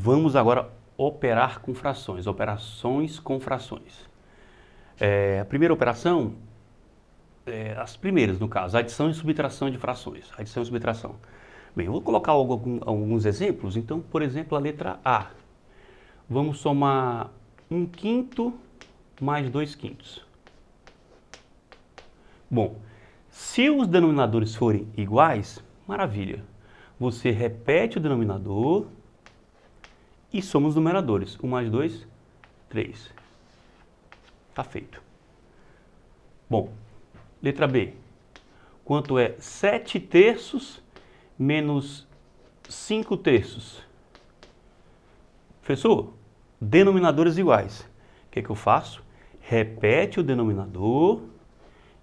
Vamos agora operar com frações, operações com frações. A primeira operação, as primeiras no caso, adição e subtração de frações. Adição e subtração. Bem, eu vou colocar alguns exemplos. Então, por exemplo, a letra A. Vamos somar 1/5 mais 2/5. Bom, se os denominadores forem iguais, maravilha. Você repete o denominador e soma os numeradores. 1 mais 2, 3. Tá feito. Bom, letra B. Quanto é 7/3 menos 5/3? Professor, denominadores iguais. O que é que eu faço? Repete o denominador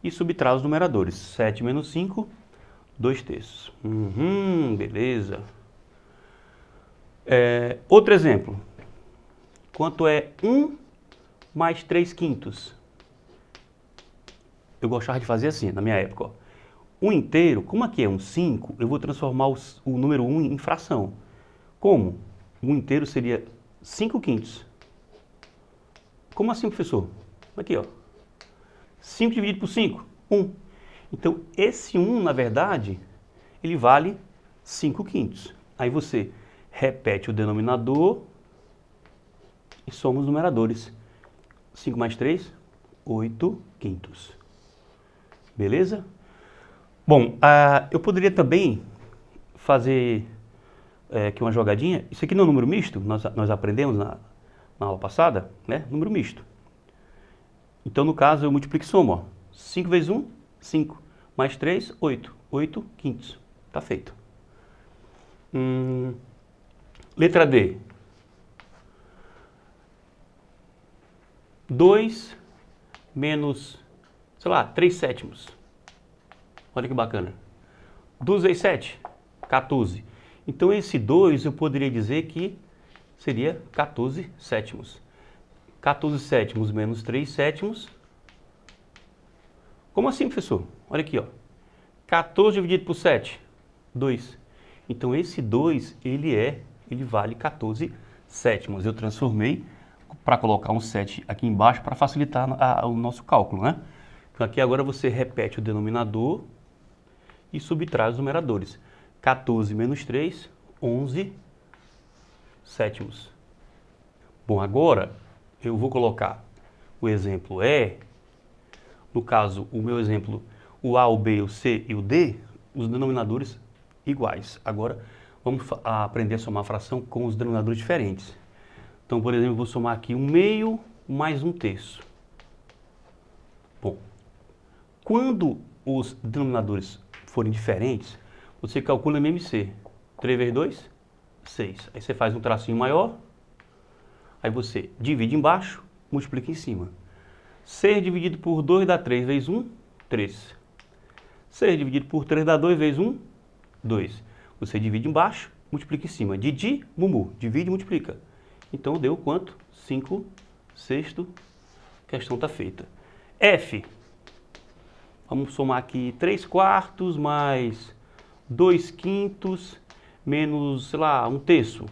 e subtrai os numeradores. 7 menos 5, 2/3. Beleza. Outro exemplo. Quanto é 1 mais 3/5? Eu gostava de fazer assim, na minha época. Ó. 1 inteiro, como aqui é um 5, eu vou transformar o número 1 em fração. Como? 1 inteiro seria 5/5. Como assim, professor? Aqui, ó. 5 dividido por 5, 1. Então, esse 1, na verdade, ele vale 5/5. Aí você repete o denominador e soma os numeradores. 5 mais 3, 8/5. Beleza? Bom, eu poderia também fazer aqui uma jogadinha. Isso aqui não é um número misto, nós aprendemos na aula passada, né? Número misto. Então, no caso, eu multiplico e somo. Ó. 5 vezes 1, 5. Mais 3, 8. 8/5. Tá feito. Letra D. 2 menos, sei lá, 3/7. Olha que bacana. 2 vezes 7, 14. Então, esse 2 eu poderia dizer que seria 14/7. 14/7 menos 3/7. Como assim, professor? Olha aqui, ó. 14 dividido por 7, 2. Então, esse 2, ele vale 14/7. Eu transformei para colocar um 7 aqui embaixo para facilitar o nosso cálculo, né? Então, aqui agora você repete o denominador e subtrai os numeradores. 14 menos 3, 11/7. Bom, agora eu vou colocar o exemplo E. No caso, o meu exemplo, o A, o B, o C e o D, os denominadores iguais. Agora, vamos aprender a somar fração com os denominadores diferentes. Então, por exemplo, eu vou somar aqui 1/2 mais 1/3. Bom, quando os denominadores forem diferentes, você calcula MMC. 3 vezes 2, 6. Aí você faz um tracinho maior, aí você divide embaixo, multiplica em cima. 6 dividido por 2 dá 3 vezes 1, 3. 6 dividido por 3 dá 2 vezes 1, 2. Você divide embaixo, multiplica em cima. Didi, mumu. Divide e multiplica. Então deu quanto? 5/6. Questão está feita. F. Vamos somar aqui 3/4 mais 2/5 menos, sei lá, 1/3.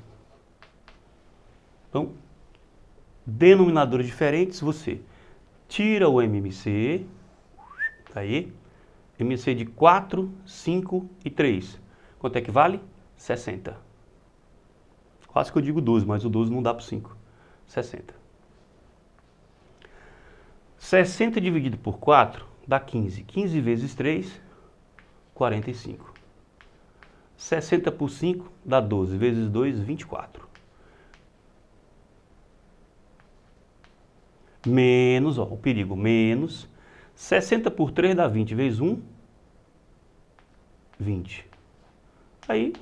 Então, denominadores diferentes, você tira o MMC, tá aí, MMC de 4, 5 e 3. Quanto é que vale? 60. Quase que eu digo 12, mas o 12 não dá para 5. 60. 60 dividido por 4 dá 15. 15 vezes 3, 45. 60 por 5 dá 12. Vezes 2, 24. Menos, ó, o perigo, menos 60 por 3 dá 20, vezes 1, 20. Aí,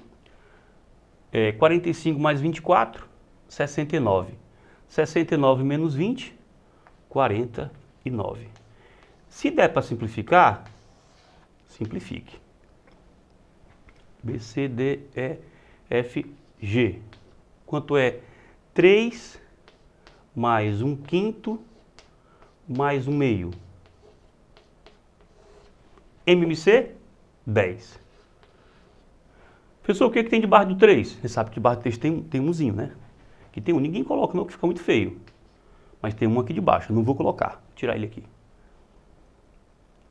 45 mais 24, 69. 69 menos 20, 49. Se der para simplificar, simplifique. B, C, D, E, F, G. Quanto é 3 mais 1/5 mais 1/2. MMC, 10. Professor, o que tem debaixo do 3? Você sabe que debaixo do 3 tem umzinho, né? Aqui tem um, ninguém coloca não, que fica muito feio. Mas tem um aqui de baixo, eu não vou colocar, vou tirar ele aqui.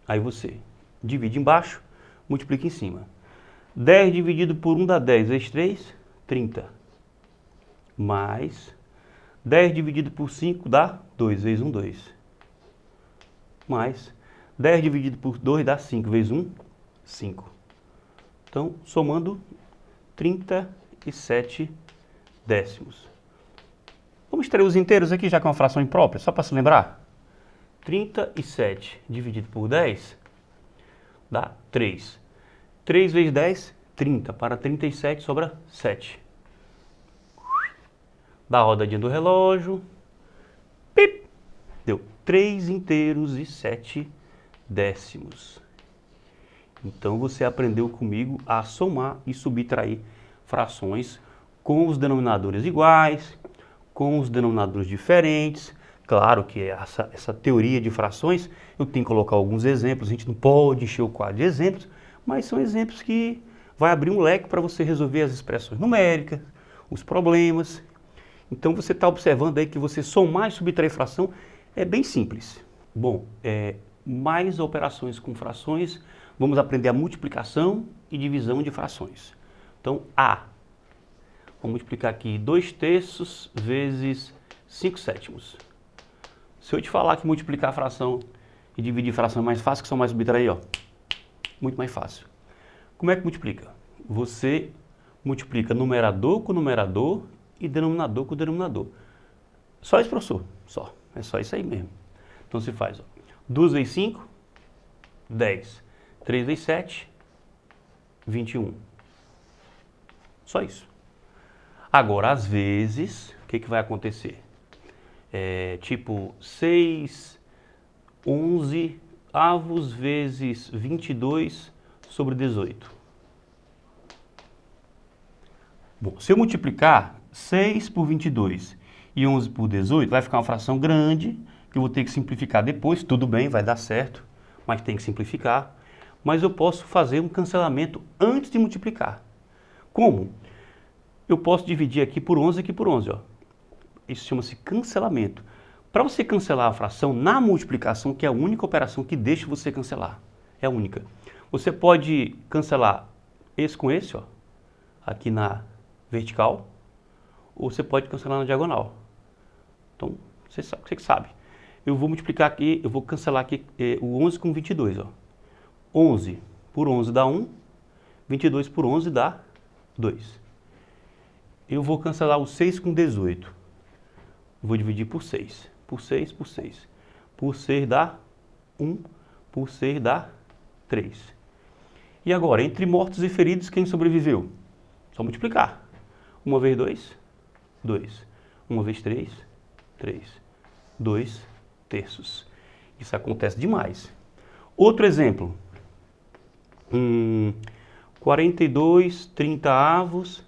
Aí você divide embaixo, multiplica em cima. 10 dividido por 1 dá 10, vezes 3, 30. Mais 10 dividido por 5 dá 2, vezes 1, 2. Mais 10 dividido por 2 dá 5, vezes 1, 5. Então, somando 37 décimos. Vamos extrair os inteiros aqui, já que é uma fração imprópria, só para se lembrar. 37 dividido por 10 dá 3. 3 vezes 10, 30. Para 37 sobra 7. Dá a rodadinha do relógio. Pip! Deu 3 inteiros e 7 décimos. Então você aprendeu comigo a somar e subtrair frações com os denominadores iguais, com os denominadores diferentes. Claro que essa teoria de frações, eu tenho que colocar alguns exemplos, a gente não pode encher o quadro de exemplos, mas são exemplos que vai abrir um leque para você resolver as expressões numéricas, os problemas. Então você está observando aí que você somar e subtrair fração é bem simples. Bom, mais operações com frações, vamos aprender a multiplicação e divisão de frações. Então, vou multiplicar aqui 2/3 vezes 5/7. Se eu te falar que multiplicar a fração e dividir fração é mais fácil que só mais subtrair, ó, muito mais fácil. Como é que multiplica? Você multiplica numerador com numerador e denominador com denominador. Só isso, professor? Só. É só isso aí mesmo. Então você faz, ó, 2 vezes 5, 10. 3 vezes 7, 21. Só isso. Agora, às vezes, o que vai acontecer? Tipo 6, 11 avos vezes 22 sobre 18. Bom, se eu multiplicar 6 por 22 e 11 por 18, vai ficar uma fração grande, que eu vou ter que simplificar depois. Tudo bem, vai dar certo, mas tem que simplificar. Mas eu posso fazer um cancelamento antes de multiplicar. Como? Eu posso dividir aqui por 11 e aqui por 11, ó. Isso chama-se cancelamento. Para você cancelar a fração na multiplicação, que é a única operação que deixa você cancelar, é a única. Você pode cancelar esse com esse, ó, aqui na vertical, ou você pode cancelar na diagonal. Então, você que sabe. Eu vou multiplicar aqui, eu vou cancelar aqui o 11 com 22, ó. 11 por 11 dá 1, 22 por 11 dá 2. Eu vou cancelar o 6 com 18. Eu vou dividir por 6. Por 6, por 6. Por 6 dá 1, por 6 dá 3. E agora, entre mortos e feridos, quem sobreviveu? Só multiplicar. 1 vezes 2, 2. 1 vezes 3, 3. 2/3. Isso acontece demais. Outro exemplo. 42 30avos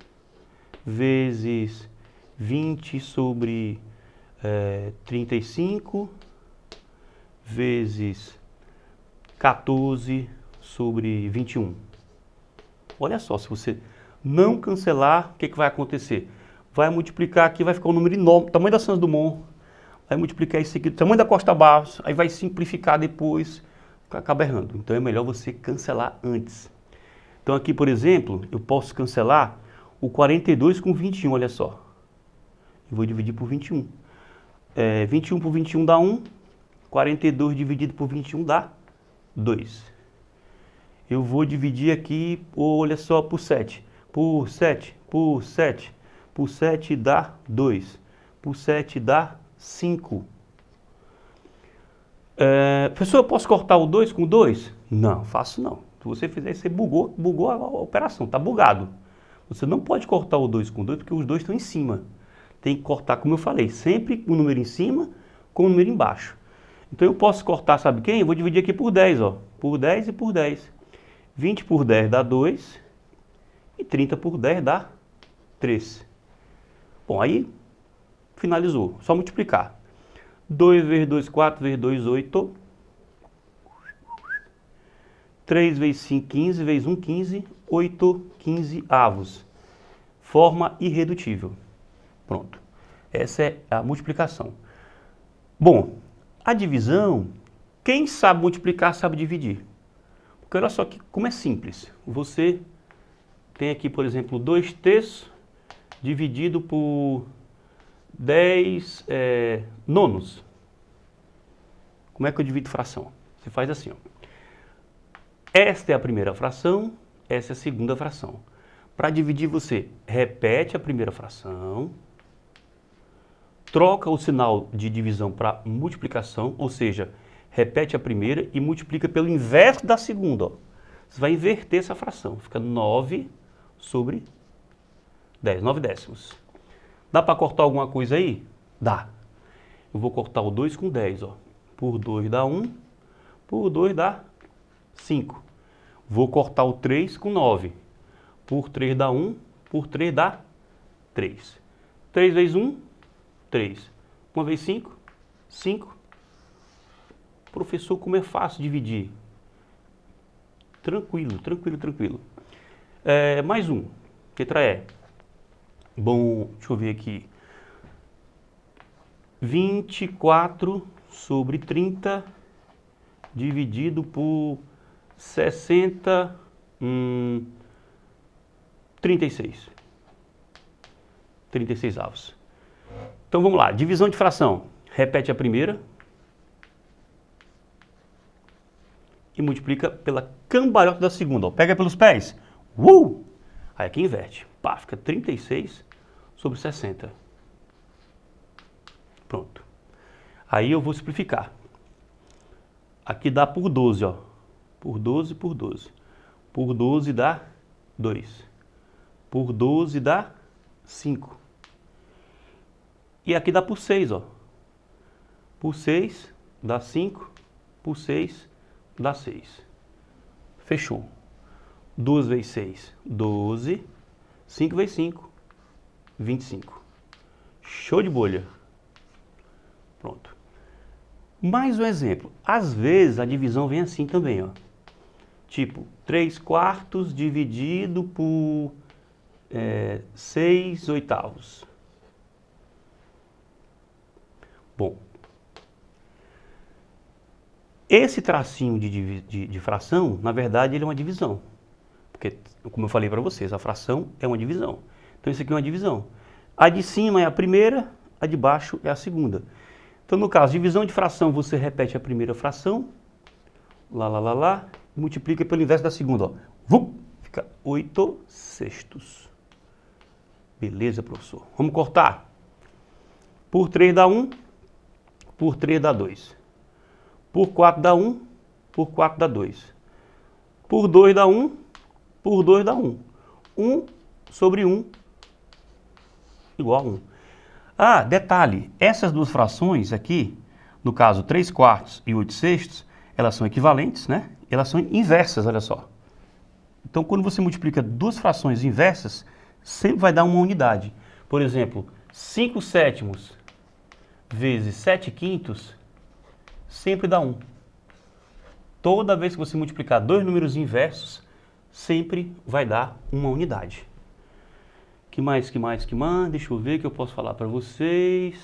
vezes 20 sobre 35 vezes 14 sobre 21. Olha só, se você não cancelar, o que vai acontecer? Vai multiplicar aqui, vai ficar um número enorme, tamanho da Santos Dumont, vai multiplicar isso aqui, tamanho da Costa Barros, aí vai simplificar depois, acaba errando. Então é melhor você cancelar antes. Então aqui, por exemplo, eu posso cancelar o 42 com 21, olha só. Eu vou dividir por 21. 21 por 21 dá 1, 42 dividido por 21 dá 2. Eu vou dividir aqui, olha só, por 7. Por 7, por 7, por 7 dá 2. Por 7 dá 5. Professor, eu posso cortar o 2 com 2? Não, faço não. Se você fizer isso, você bugou a operação, está bugado. Você não pode cortar o 2 com 2 porque os dois estão em cima. Tem que cortar, como eu falei, sempre o número em cima com o número embaixo. Então eu posso cortar, sabe quem? Eu vou dividir aqui por 10, ó. Por 10 e por 10. 20 por 10 dá 2 e 30 por 10 dá 3. Bom, aí finalizou. Só multiplicar. 2 vezes 2, 4 vezes 2, 8. 3 vezes 5, 15 vezes 1, 15. 8 15avos. Forma irredutível. Pronto. Essa é a multiplicação. Bom, a divisão, quem sabe multiplicar sabe dividir. Porque olha só que, como é simples. Você tem aqui, por exemplo, 2/3 dividido por 10 nonos. Como é que eu divido fração? Você faz assim, ó. Esta é a primeira fração, essa é a segunda fração. Para dividir, você repete a primeira fração, troca o sinal de divisão para multiplicação, ou seja, repete a primeira e multiplica pelo inverso da segunda. Ó. Você vai inverter essa fração, fica 9 sobre 10, 9/10. Dá para cortar alguma coisa aí? Dá. Eu vou cortar o 2 com 10, ó. Por 2 dá 1, por 2 dá 5. Vou cortar o 3 com 9. Por 3 dá 1, por 3 dá 3. 3 vezes 1, 3. 1 vezes 5, 5. Professor, como é fácil dividir? Tranquilo, tranquilo, tranquilo. Mais um. Letra E. Bom, deixa eu ver aqui. 24 sobre 30 dividido por 60, 36. 36 avos. Então vamos lá, divisão de fração. Repete a primeira e multiplica pela cambalhota da segunda. Ó. Pega pelos pés. Aí aqui inverte. Pá, fica 36 sobre 60. Pronto. Aí eu vou simplificar. Aqui dá por 12, ó. Por 12, por 12. Por 12 dá 2. Por 12 dá 5. E aqui dá por 6, ó. Por 6 dá 5. Por 6 dá 6. Fechou. 2 vezes 6, 12. 5 vezes 5, 25. Show de bolha. Pronto. Mais um exemplo. Às vezes a divisão vem assim também, ó. Tipo, 3/4 dividido por 6/8. Bom, esse tracinho de fração, na verdade, ele é uma divisão. Porque, como eu falei para vocês, a fração é uma divisão. Então, isso aqui é uma divisão. A de cima é a primeira, a de baixo é a segunda. Então, no caso, divisão de fração, você repete a primeira fração, multiplica pelo inverso da segunda, ó. Fica 8/6. Beleza, professor? Vamos cortar. Por 3 dá 1, por 3 dá 2. Por 4 dá 1, por 4 dá 2. Por 2 dá 1, por 2 dá 1. 1 sobre 1 igual a 1. Ah, detalhe, essas duas frações aqui, no caso 3/4 e 8/6, elas são equivalentes, né? Elas são inversas, olha só. Então, quando você multiplica duas frações inversas, sempre vai dar uma unidade. Por exemplo, 5/7 vezes 7/5 sempre dá 1. Toda vez que você multiplicar dois números inversos, sempre vai dar uma unidade. Que mais? Deixa eu ver o que eu posso falar para vocês.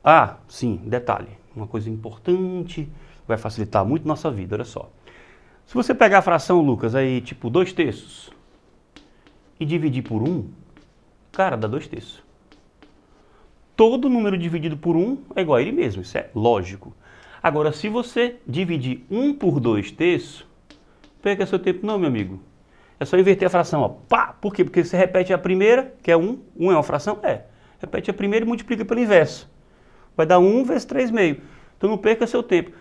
Ah, sim, detalhe. Uma coisa importante, vai facilitar muito nossa vida, olha só. Se você pegar a fração, Lucas, aí tipo 2/3 e dividir por 1, cara, dá 2/3. Todo número dividido por 1 é igual a ele mesmo, isso é lógico. Agora, se você dividir 1 por 2/3, perca seu tempo não, meu amigo. É só inverter a fração, ó. Pá! Por quê? Porque você repete a primeira, que é 1. 1 é uma fração? É. Repete a primeira e multiplica pelo inverso. Vai dar 1 vezes 3/2. Então não perca seu tempo.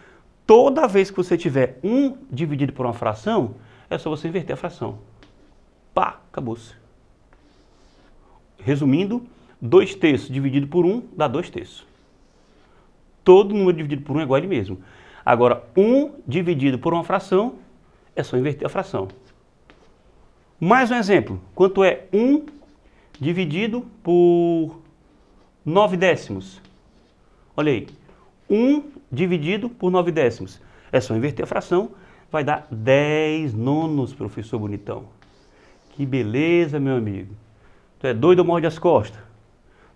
Toda vez que você tiver 1 dividido por uma fração, é só você inverter a fração. Pá! Acabou-se. Resumindo, 2/3 dividido por 1 dá 2/3. Todo número dividido por 1 é igual a ele mesmo. Agora, 1 dividido por uma fração, é só inverter a fração. Mais um exemplo. Quanto é 1 dividido por 9/10? Olha aí. 1 dividido por 9/10. É só inverter a fração. Vai dar 10 nonos, professor bonitão. Que beleza, meu amigo. Tu é doido ou morde as costas?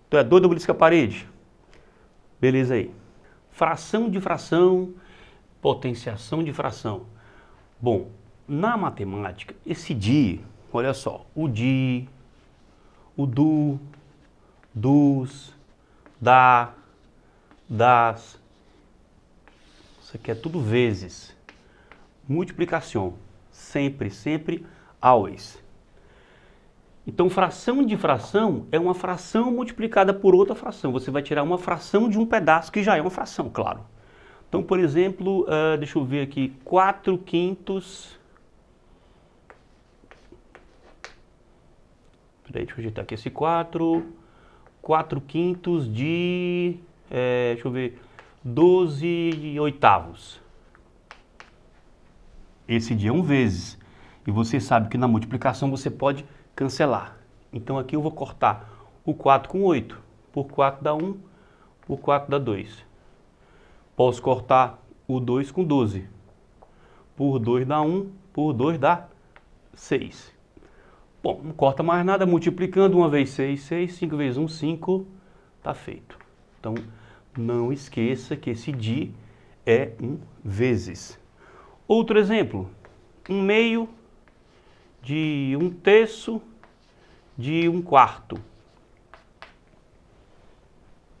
Tu é doido, belisca a parede? Beleza aí. Fração de fração, potenciação de fração. Bom, na matemática, esse de, olha só, o de, o do, dos, da, das, isso aqui é tudo vezes. Multiplicação, sempre, sempre, always. Então, fração de fração é uma fração multiplicada por outra fração. Você vai tirar uma fração de um pedaço que já é uma fração, claro. Então, por exemplo, deixa eu ver aqui, 4/5. Peraí, deixa eu ajeitar aqui esse 4/5 de, deixa eu ver, 12/8. Esse dia é um vezes. E você sabe que na multiplicação você pode cancelar. Então aqui eu vou cortar o 4 com 8. Por 4 dá 1, por 4 dá 2. Posso cortar o 2 com 12. Por 2 dá 1, por 2 dá 6. Bom, não corta mais nada, multiplicando 1 vezes 6, 6, 5 vezes 1, 5, tá feito. Então, não esqueça que esse de é um vezes. Outro exemplo, 1/2 de 1/3 de 1/4.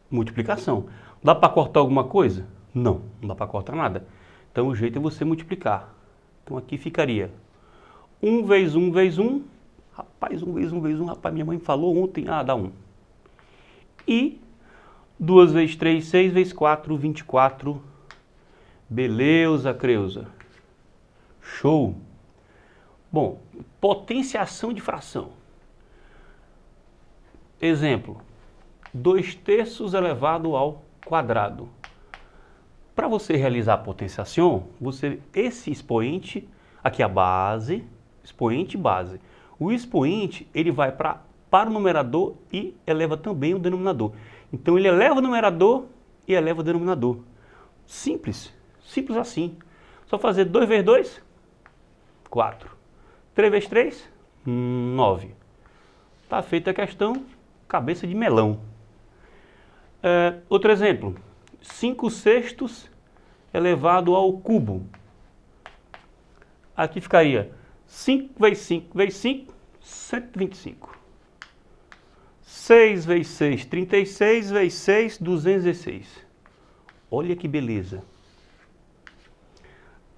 Multiplicação. Dá para cortar alguma coisa? Não, não dá para cortar nada. Então o jeito é você multiplicar. Então aqui ficaria 1 vezes 1 vezes 1. Rapaz, 1 vezes 1 vezes 1, rapaz, minha mãe falou ontem, dá 1. E 2 vezes 3, 6 vezes 4, 24. Beleza, Creuza. Show! Bom, potenciação de fração. Exemplo, 2/3 elevado ao quadrado. Para você realizar a potenciação, esse expoente, aqui a base, expoente e base. O expoente, ele vai para o numerador e eleva também o denominador. Então ele eleva o numerador e eleva o denominador. Simples, simples assim. Só fazer 2 vezes 2, 4. 3 vezes 3, 9. Tá feita a questão, cabeça de melão. Outro exemplo, 5/6 elevado ao cubo. Aqui ficaria 5 vezes 5 vezes 5, 125. 6 vezes 6, 36 vezes 6, 216. Olha que beleza.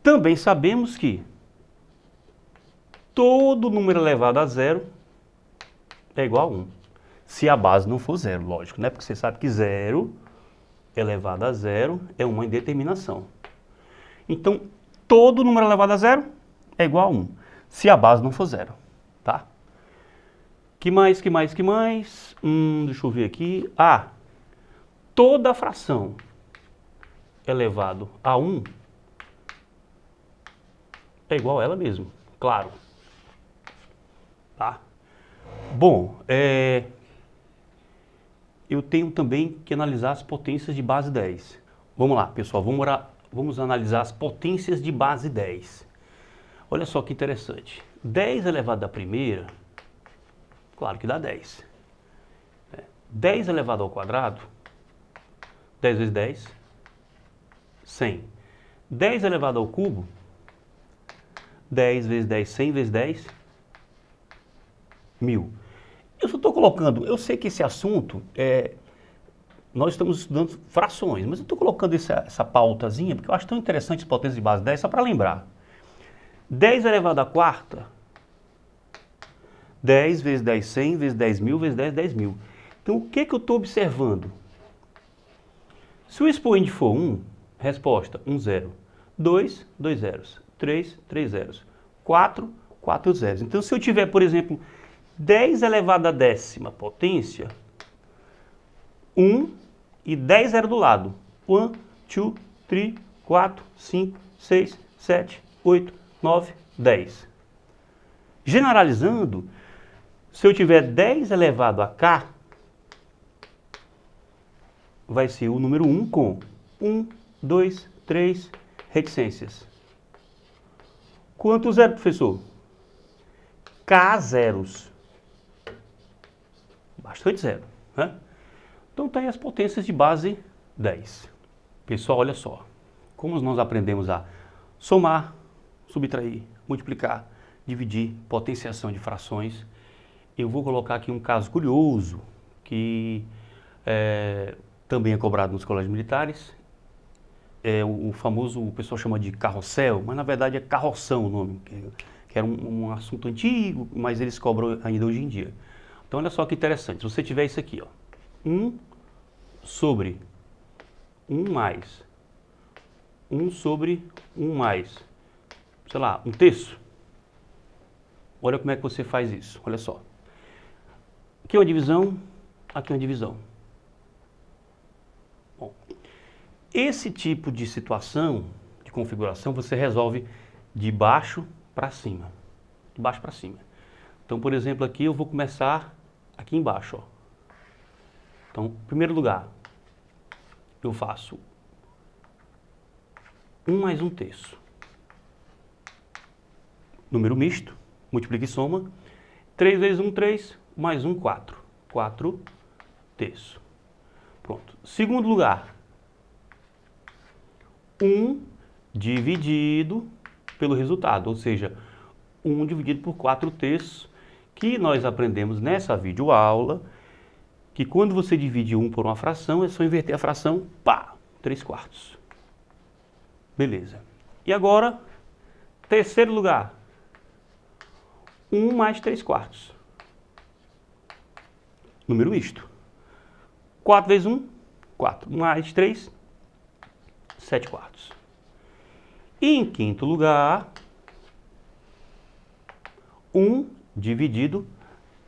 Também sabemos que todo número elevado a zero é igual a 1. Se a base não for zero, lógico, né? Porque você sabe que 0 elevado a zero é uma indeterminação. Então, todo número elevado a zero é igual a 1. Se a base não for zero, tá? Que mais? Deixa eu ver aqui. Toda fração elevado a 1 é igual a ela mesmo, claro. Tá? Bom, eu tenho também que analisar as potências de base 10. Vamos lá, pessoal, vamos analisar as potências de base 10. Olha só que interessante. 10 elevado à primeira, claro que dá 10. 10 elevado ao quadrado, 10 vezes 10, 100. 10 elevado ao cubo, 10 vezes 10, 100 vezes 10, 1000. Eu só estou colocando, eu sei que esse assunto, nós estamos estudando frações, mas eu estou colocando essa pautazinha porque eu acho tão interessante as potências de base 10, só para lembrar. 10 elevado à quarta, 10 vezes 10, 100 vezes 10 mil vezes 10, 10 mil. Então o que eu estou observando? Se o expoente for 1, resposta 1 zero, 2, 2 zeros, 3, 3 zeros, 4, 4 zeros. Então se eu tiver, por exemplo, 10 elevado à décima potência, 1 e 10 zero do lado. 1, 2, 3, 4, 5, 6, 7, 8, 9, 10. Generalizando, se eu tiver 10 elevado a k, vai ser o número 1 com 1, 2, 3 reticências. Quantos zero, professor? K zeros. Bastante zero, né? Então tem as potências de base 10. Pessoal, olha só, como nós aprendemos a somar, subtrair, multiplicar, dividir, potenciação de frações, eu vou colocar aqui um caso curioso que também é cobrado nos colégios militares. É o famoso, o pessoal chama de carrossel, mas na verdade é carroção o nome, que era um assunto antigo, mas eles cobram ainda hoje em dia. Então olha só que interessante, se você tiver isso aqui, ó, 1 sobre 1 mais, 1 sobre 1 mais, sei lá, 1/3. Olha como é que você faz isso, olha só. Aqui é uma divisão, aqui é uma divisão. Bom, esse tipo de situação, de configuração, você resolve de baixo para cima. De baixo para cima. Então, por exemplo, aqui eu vou começar aqui embaixo, ó. Então, em primeiro lugar, eu faço 1 mais 1/3. Número misto, multiplica e soma. 3 vezes 1, 3, mais 1, 4. 4/3. Pronto. Segundo lugar, 1 dividido pelo resultado, ou seja, 1 dividido por 4/3, que nós aprendemos nessa videoaula, que quando você divide 1 por uma fração, é só inverter a fração, pá, 3/4. Beleza. E agora, terceiro lugar, 1 mais 3/4. Número misto. 4 vezes 1, 4. Mais 3, 7/4. E em quinto lugar, 1 dividido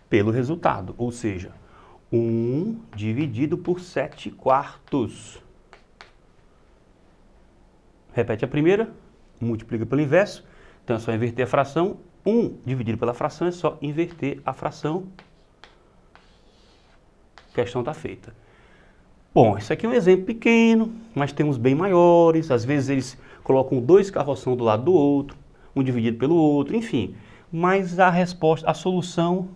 pelo resultado, ou seja, 1 dividido por 7/4. Repete a primeira, multiplica pelo inverso, então é só inverter a fração. 1 dividido pela fração é só inverter a fração. A questão está feita. Bom, isso aqui é um exemplo pequeno, mas temos bem maiores. Às vezes eles colocam 2 carroção do lado do outro, um dividido pelo outro, enfim. Mas a resposta, a solução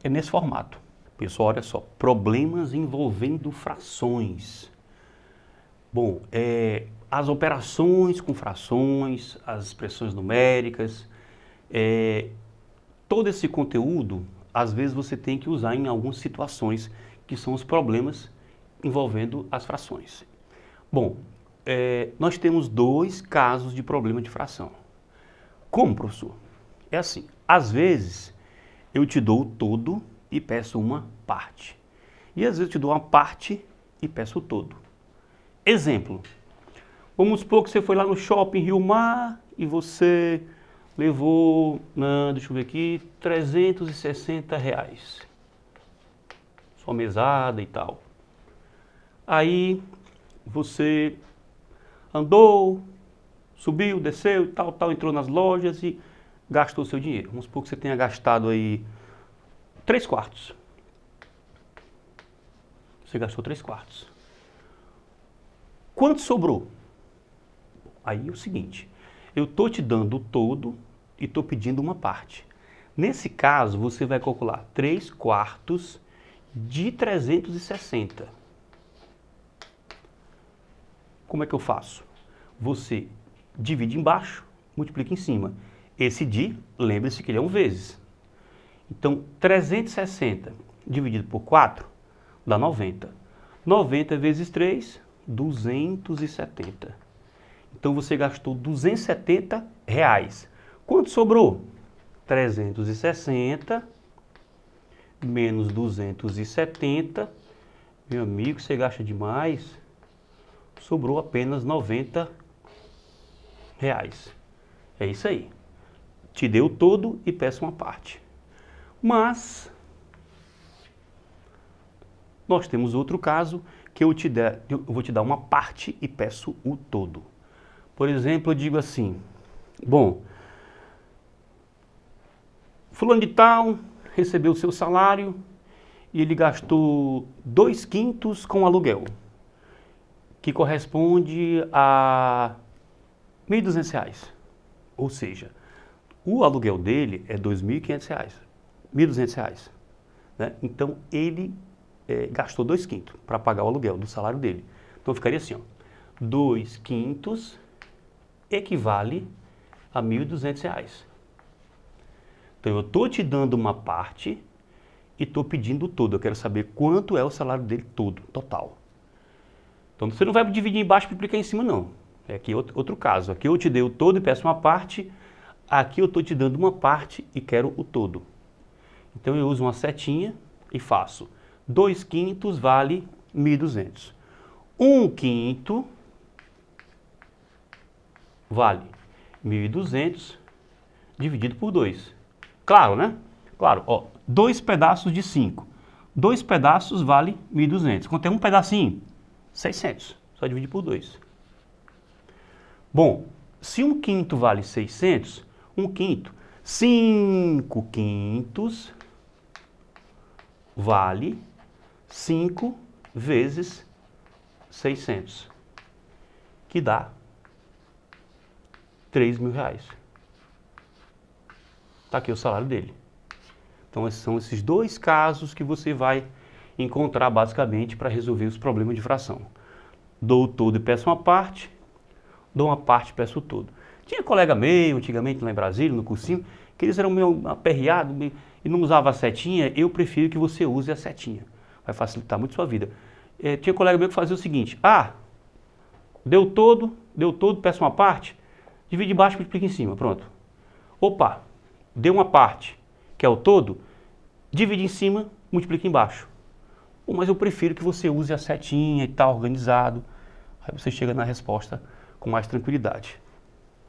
é nesse formato. Pessoal, olha só, problemas envolvendo frações. Bom, as operações com frações, as expressões numéricas, todo esse conteúdo, às vezes você tem que usar em algumas situações que são os problemas envolvendo as frações. Bom, nós temos 2 casos de problema de fração. Como, professor? É assim, às vezes eu te dou o todo e peço uma parte. E às vezes eu te dou uma parte e peço o todo. Exemplo, vamos supor que você foi lá no shopping Rio Mar e você levou, deixa eu ver aqui, R$360. Sua mesada e tal. Aí você andou, subiu, desceu e tal, entrou nas lojas e gastou o seu dinheiro. Vamos supor que você tenha gastado aí 3/4. Você gastou 3/4. Quanto sobrou? Aí é o seguinte, eu estou te dando o todo e estou pedindo uma parte. Nesse caso, você vai calcular 3/4 de 360. Como é que eu faço? Você divide embaixo, multiplica em cima. Esse de, lembre-se que ele é um vezes. Então, 360 dividido por 4 dá 90. 90 vezes 3, 270. Então, você gastou R$270. Quanto sobrou? 360 menos 270. Meu amigo, você gasta demais. Sobrou apenas R$90. É isso aí. Te deu todo e peço uma parte. Mas nós temos outro caso que eu vou te dar uma parte e peço o todo. Por exemplo, eu digo assim, bom, fulano de tal recebeu o seu salário e ele gastou 2/5 com aluguel, que corresponde a R$1.200. Ou seja, o aluguel dele é R$2.500, R$1.200. Né? Então, ele gastou 2/5 para pagar o aluguel do salário dele. Então ficaria assim, ó, 2/5 equivale a R$ 1.200. Então eu estou te dando uma parte e estou pedindo o todo. Eu quero saber quanto é o salário dele todo, total. Então você não vai dividir embaixo e multiplicar em cima, não. É aqui outro caso. Aqui eu te dei o todo e peço uma parte. Aqui eu estou te dando uma parte e quero o todo. Então eu uso uma setinha e faço 2/5 vale 1.200. 1/5 vale 1.200 dividido por 2. Claro, né? Claro, ó, 2 pedaços de 5. 2 pedaços vale 1.200. Quanto é um pedacinho? 600. Só dividir por 2. Bom, se 1/5 vale 600, 1/5, 5/5 vale 5 vezes 600, que dá R$ 3.000. Está aqui o salário dele. Então esses são esses dois casos que você vai encontrar basicamente para resolver os problemas de fração. Dou o todo e peço uma parte, dou uma parte e peço o todo. Tinha colega meu, antigamente lá em Brasília, no cursinho, que eles eram meio aperreados e não usavam a setinha. Eu prefiro que você use a setinha. Vai facilitar muito a sua vida. Tinha colega meu que fazia o seguinte: deu todo, peço uma parte, divide embaixo e multiplica em cima, pronto. Opa, deu uma parte, que é o todo, divide em cima, multiplica embaixo. Mas eu prefiro que você use a setinha e tal, organizado. Aí você chega na resposta com mais tranquilidade.